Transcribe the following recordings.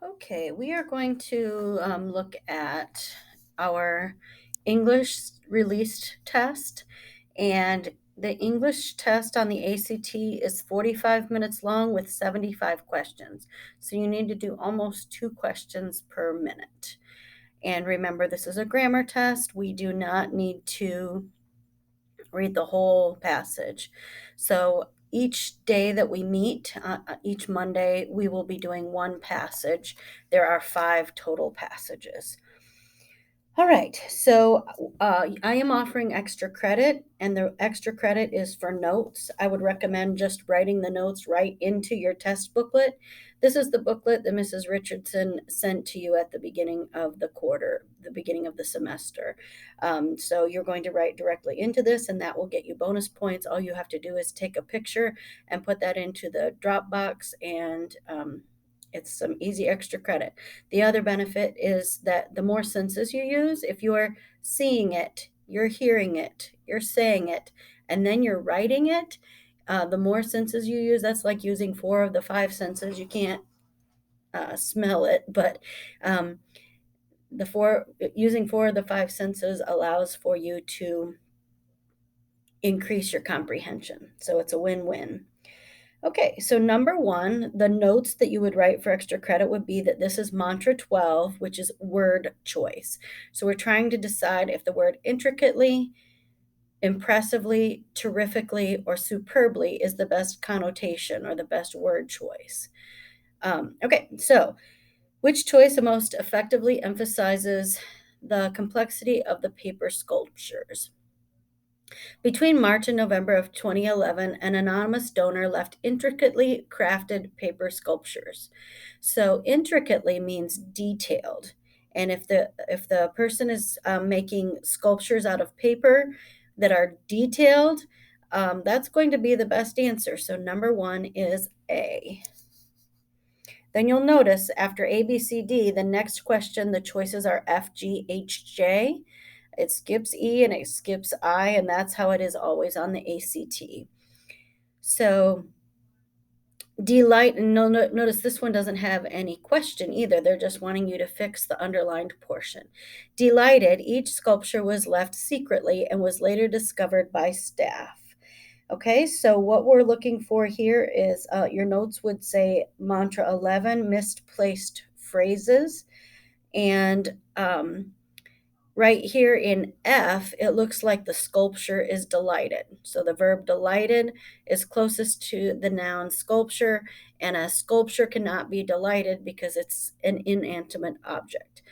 Okay, we are going to look at our English released test. And the English test on the ACT is 45 minutes long with 75 questions. So you need to do almost 2 questions per minute. And remember, this is a grammar test. We do not need to read the whole passage. So each day that we meet, each Monday, we will be doing one passage. There are 5 total passages. All right, so I am offering extra credit, and the extra credit is for notes. I would recommend just writing the notes right into your test booklet. This is the booklet that Mrs. Richardson sent to you at the beginning of the quarter, the beginning of the semester. So you're going to write directly into this, and that will get you bonus points. All you have to do is take a picture and put that into the Dropbox, and it's some easy extra credit. The other benefit is that the more senses you use, if you're seeing it, you're hearing it, you're saying it, and then you're writing it, the more senses you use, that's like using 4 of the 5 senses. You can't smell it, but um, the four using 4 of the 5 senses allows for you to increase your comprehension. So it's a win-win. Okay, so number one, the notes that you would write for extra credit would be that this is mantra 12, which is word choice. So we're trying to decide if the word intricately, impressively, terrifically, or superbly is the best connotation or the best word choice. Okay, so which choice most effectively emphasizes the complexity of the paper sculptures? Between March and November of 2011, an anonymous donor left intricately crafted paper sculptures. So intricately means detailed. And if the person is making sculptures out of paper that are detailed, that's going to be the best answer. So number one is A. Then you'll notice after A, B, C, D, the next question, the choices are F, G, H, J. It skips E and it skips I, and that's how it is always on the ACT. So delight, and notice this one doesn't have any question either. They're just wanting you to fix the underlined portion. Delighted, each sculpture was left secretly and was later discovered by staff. Okay, so what we're looking for here is your notes would say mantra 11, misplaced phrases. And right here in F, it looks like the sculpture is delighted. So the verb delighted is closest to the noun sculpture, and a sculpture cannot be delighted because it's an inanimate object.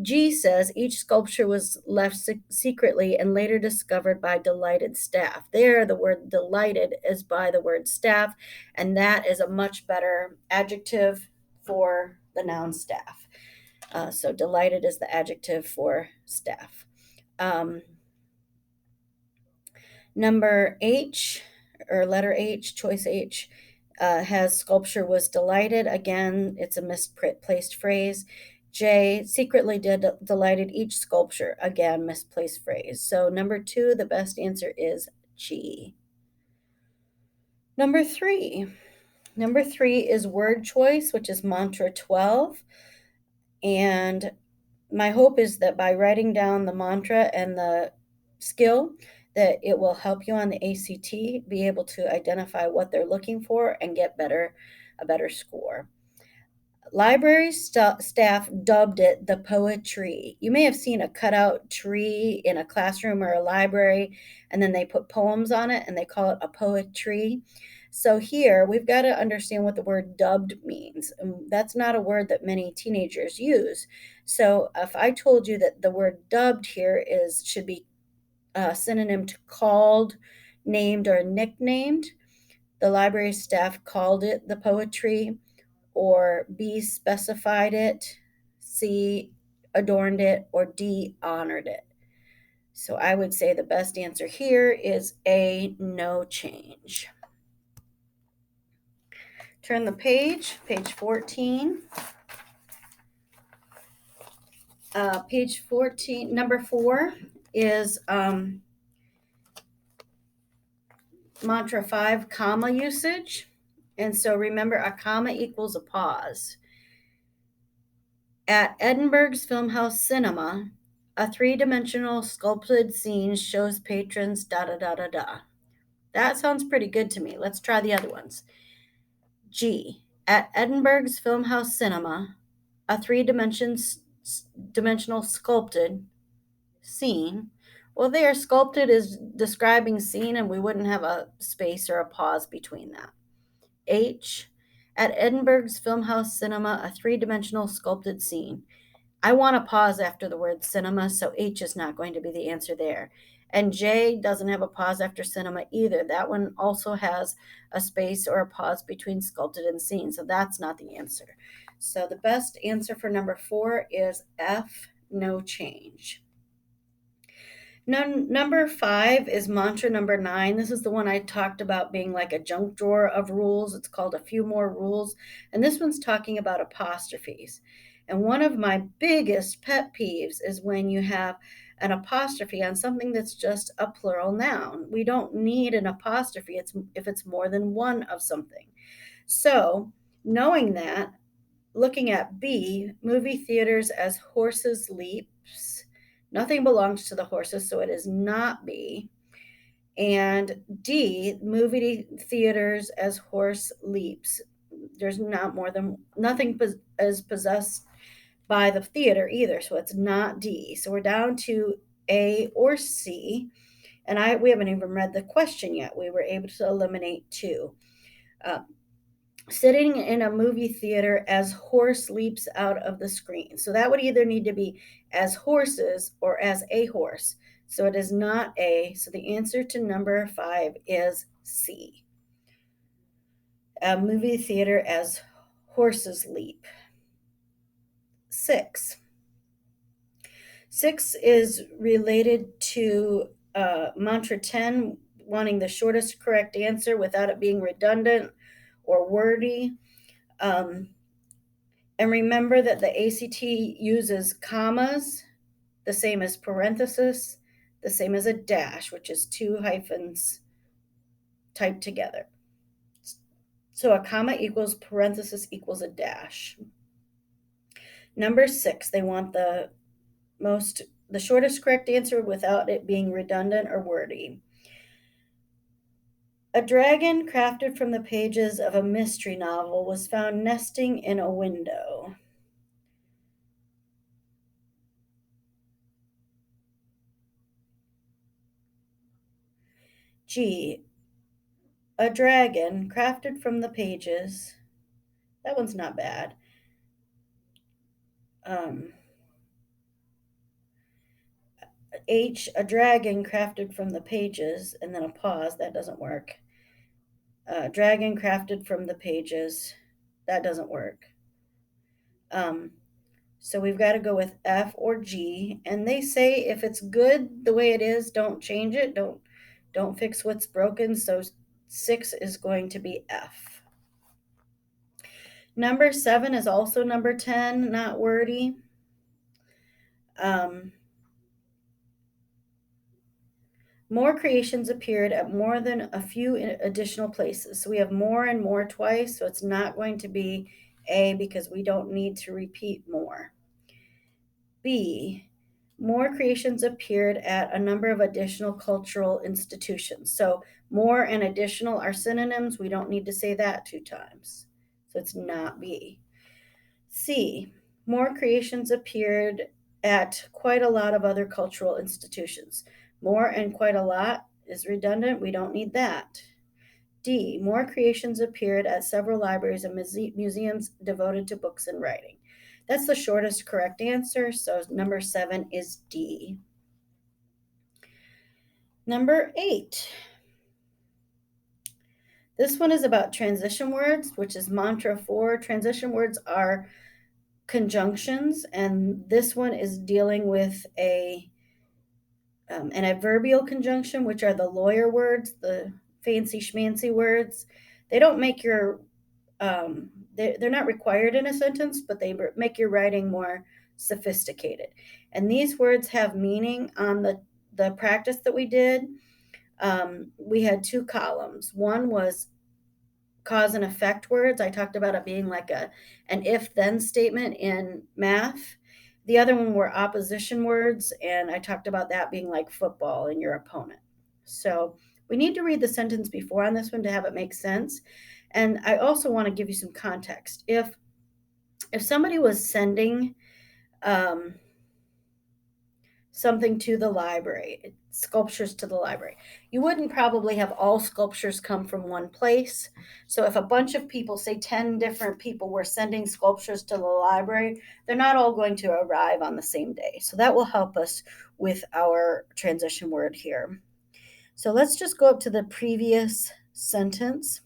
G says each sculpture was left secretly and later discovered by delighted staff. There, the word delighted is by the word staff, and that is a much better adjective for the noun staff. So delighted is the adjective for staff. Number H, or letter H, choice H, has sculpture was delighted. Again, it's a misplaced phrase. J, secretly delighted each sculpture. Again, misplaced phrase. So number two, the best answer is G. Number three. Number three is word choice, which is mantra 12. And my hope is that by writing down the mantra and the skill, that it will help you on the ACT be able to identify what they're looking for and get a better score. Library staff dubbed it the poetry. You may have seen a cutout tree in a classroom or a library, and then they put poems on it and they call it a poetry. So here we've got to understand what the word dubbed means. And that's not a word that many teenagers use. So if I told you that the word dubbed here should be a synonym to called, named, or nicknamed, the library staff called it the poetry, or B, specified it, C, adorned it, or D, honored it. So I would say the best answer here is A, no change. Turn the page 14. Page 14, number 4 is mantra 5, comma usage. And so remember, a comma equals a pause. At Edinburgh's Filmhouse Cinema, a three-dimensional sculpted scene shows patrons da da da da da. That sounds pretty good to me. Let's try the other ones. G. At Edinburgh's Filmhouse Cinema, a three-dimensional sculpted scene. Well, there, sculpted is describing scene, and we wouldn't have a space or a pause between that. H. At Edinburgh's Filmhouse Cinema, a three-dimensional sculpted scene. I want to pause after the word cinema, so H is not going to be the answer there. And J doesn't have a pause after cinema either. That one also has a space or a pause between sculpted and scene, so that's not the answer. So the best answer for number 4 is F, no change. Number 5 is mantra number 9. This is the one I talked about being like a junk drawer of rules. It's called A Few More Rules. And this one's talking about apostrophes. And one of my biggest pet peeves is when you have an apostrophe on something that's just a plural noun. We don't need an apostrophe if it's more than one of something. So, knowing that, looking at B, movie theaters as horses leaps. Nothing belongs to the horses, so it is not B. And D, movie theaters as horse leaps. There's not more than nothing is possessed by the theater either, so it's not D. So we're down to A or C. And we haven't even read the question yet. We were able to eliminate 2. Sitting in a movie theater as horse leaps out of the screen. So that would either need to be as horses or as a horse. So it is not A. So the answer to number 5 is C. A movie theater as horses leap. 6. 6 is related to mantra 10, wanting the shortest correct answer without it being redundant or wordy. And remember that the ACT uses commas, the same as parenthesis, the same as a dash, which is 2 hyphens typed together. So a comma equals parenthesis equals a dash. Number 6, they want the shortest correct answer without it being redundant or wordy. A dragon crafted from the pages of a mystery novel was found nesting in a window. G. A dragon crafted from the pages. That one's not bad. H. A dragon crafted from the pages, and then a pause. That doesn't work. Dragon crafted from the pages. That doesn't work. So we've got to go with F or G. And they say if it's good the way it is, don't change it. Don't fix what's broken. So 6 is going to be F. Number 7 is also number 10, not wordy. More creations appeared at more than a few additional places. So we have more and more twice, so it's not going to be A because we don't need to repeat more. B, more creations appeared at a number of additional cultural institutions. So more and additional are synonyms. We don't need to say that 2 times. So it's not B. C, more creations appeared at quite a lot of other cultural institutions. More and quite a lot is redundant. We don't need that. D, more creations appeared at several libraries and museums devoted to books and writing. That's the shortest correct answer, so number 7 is D. Number 8. This one is about transition words, which is mantra 4. Transition words are conjunctions, and this one is dealing with an adverbial conjunction, which are the lawyer words, the fancy schmancy words. They don't make your they're not required in a sentence, but they make your writing more sophisticated. And these words have meaning. On the practice that we did, we had 2 columns. One was cause and effect words. I talked about it being like an if-then statement in math. The other one were opposition words, and I talked about that being like football and your opponent. So we need to read the sentence before on this one to have it make sense. And I also want to give you some context. If somebody was sending um, something to the library, sculptures to the library, you wouldn't probably have all sculptures come from one place. So if a bunch of people, say 10 different people, were sending sculptures to the library, they're not all going to arrive on the same day. So that will help us with our transition word here. So let's just go up to the previous sentence.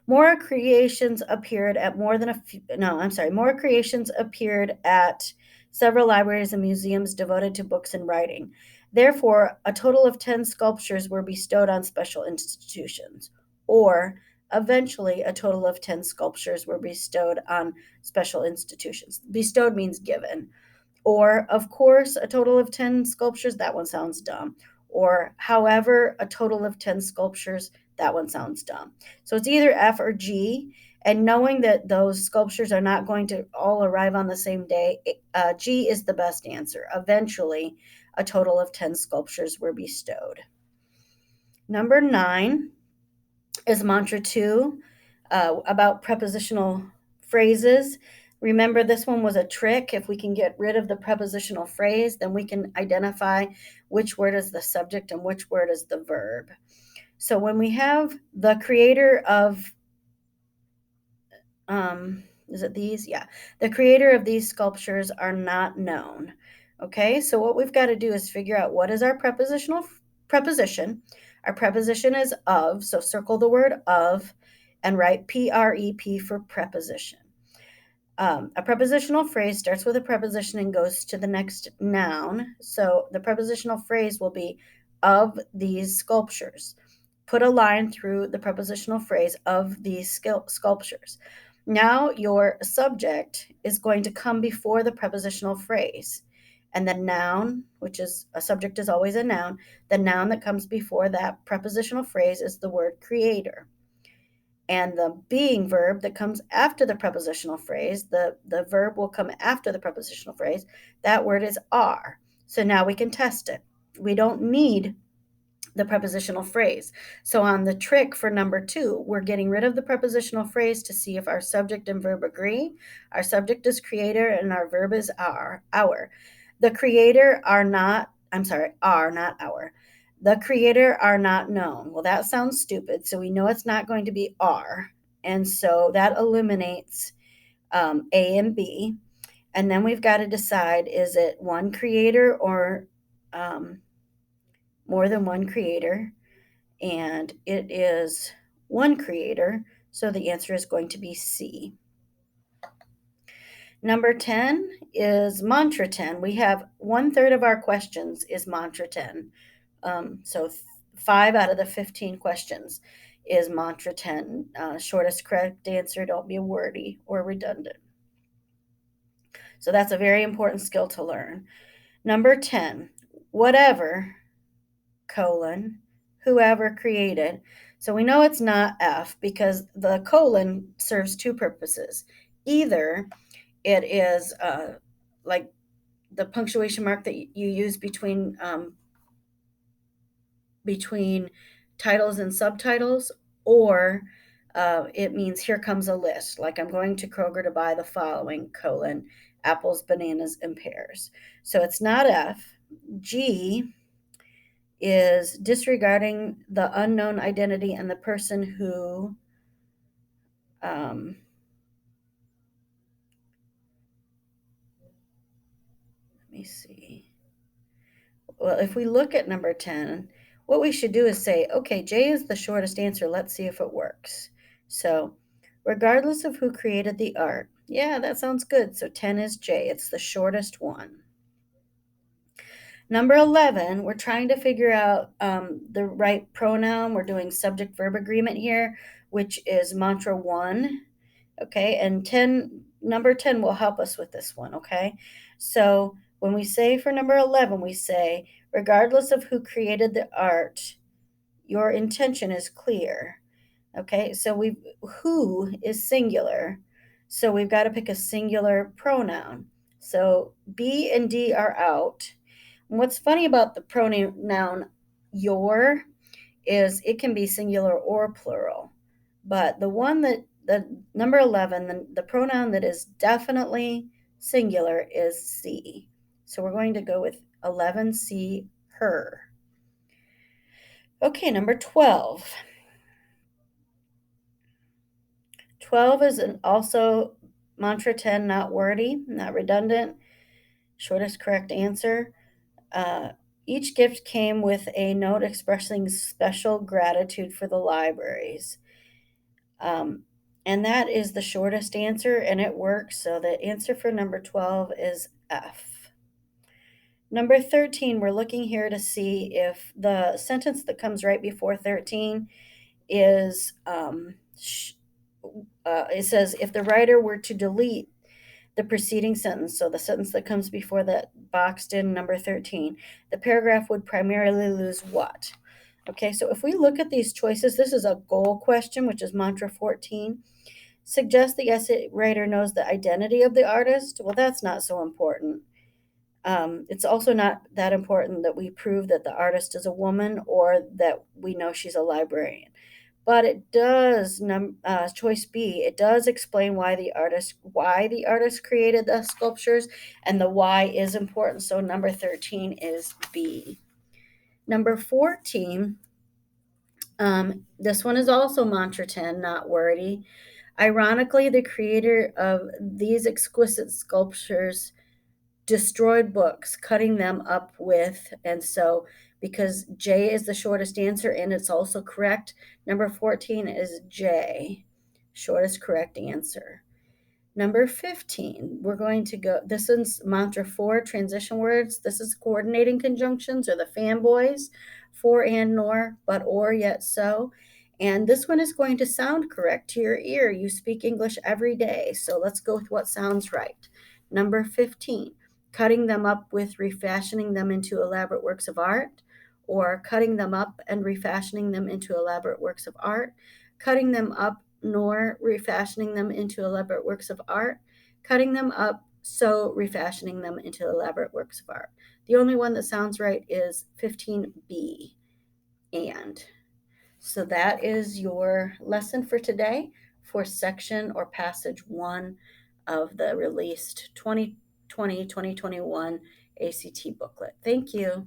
More creations appeared at more than a few, no, I'm sorry, more creations appeared at several libraries and museums devoted to books and writing. Therefore, a total of 10 sculptures were bestowed on special institutions. Or, eventually, a total of 10 sculptures were bestowed on special institutions. Bestowed means given. Or, of course, a total of 10 sculptures, that one sounds dumb. Or, however, a total of 10 sculptures, that one sounds dumb. So it's either F or G. And knowing that those sculptures are not going to all arrive on the same day, G is the best answer. Eventually, a total of 10 sculptures were bestowed. Number 9 is mantra 2 about prepositional phrases. Remember, this one was a trick. If we can get rid of the prepositional phrase, then we can identify which word is the subject and which word is the verb. So when we have the creator of, is it these? Yeah. The creator of these sculptures are not known. Okay, so what we've got to do is figure out what is our preposition. Our preposition is of, so circle the word of and write PREP for preposition. A prepositional phrase starts with a preposition and goes to the next noun. So the prepositional phrase will be of these sculptures. Put a line through the prepositional phrase of these sculptures. Now your subject is going to come before the prepositional phrase. And the noun, which is a subject is always a noun, the noun that comes before that prepositional phrase is the word creator. And the being verb that comes after the prepositional phrase, the verb will come after the prepositional phrase, that word is are. So now we can test it. We don't need the prepositional phrase. So on the trick for number 2, we're getting rid of the prepositional phrase to see if our subject and verb agree. Our subject is creator and our verb is our. The creator are not our. The creator are not known. Well, that sounds stupid. So we know it's not going to be are. And so that eliminates A and B. And then we've got to decide, is it one creator or more than one creator? And it is one creator. So the answer is going to be C. Number 10 is mantra 10. We have 1/3 of our questions is mantra 10. So 5 out of the 15 questions is mantra 10. Shortest correct answer, don't be wordy or redundant. So that's a very important skill to learn. Number 10, whatever, whoever created. So we know it's not F because the colon serves two purposes. Either it is like the punctuation mark that you use between titles and subtitles, or it means here comes a list, like I'm going to Kroger to buy the following, apples, bananas, and pears. So it's not F. G is disregarding the unknown identity and the person who let me see. Well, if we look at number 10, what we should do is say, okay, J is the shortest answer. Let's see if it works. So, regardless of who created the art, yeah, that sounds good. So 10 is J. It's the shortest one. Number 11, we're trying to figure out the right pronoun. We're doing subject-verb agreement here, which is mantra 1. Okay, and number 10 will help us with this one, okay? So when we say for number 11, we say, regardless of who created the art, your intention is clear. Okay, so who is singular. So we've got to pick a singular pronoun. So B and D are out. And what's funny about the pronoun your is it can be singular or plural. But the one that the number 11, the pronoun that is definitely singular is C. So we're going to go with 11C, her. Okay, number 12. 12 is also mantra 10, not wordy, not redundant. Shortest correct answer. Uh, each gift came with a note expressing special gratitude for the libraries. Um, and that is the shortest answer, and it works. So the answer for number 12 is F. Number 13, we're looking here to see if the sentence that comes right before 13 is it says, if the writer were to delete the preceding sentence, so the sentence that comes before that boxed in number 13, the paragraph would primarily lose what? Okay, so if we look at these choices, this is a goal question, which is mantra 14. Suggest the essay writer knows the identity of the artist. Well, that's not so important. It's also not that important that we prove that the artist is a woman or that we know she's a librarian. But it does, choice B, it does explain why the artist created the sculptures, and the why is important. So number 13 is B. Number 14, this one is also mantra 10, not wordy. Ironically, the creator of these exquisite sculptures destroyed books, cutting them up with, and so because J is the shortest answer and it's also correct, number 14 is J, shortest correct answer. Number 15, we're going to go, this is mantra 4, transition words. This is coordinating conjunctions or the fanboys, for and nor, but or yet so. And this one is going to sound correct to your ear. You speak English every day, so let's go with what sounds right. Number 15, cutting them up with refashioning them into elaborate works of art, or cutting them up and refashioning them into elaborate works of art, cutting them up nor refashioning them into elaborate works of art, cutting them up, so refashioning them into elaborate works of art. The only one that sounds right is 15B, and. So that is your lesson for today for section or passage 1 of the released 2020-2021 ACT booklet. Thank you.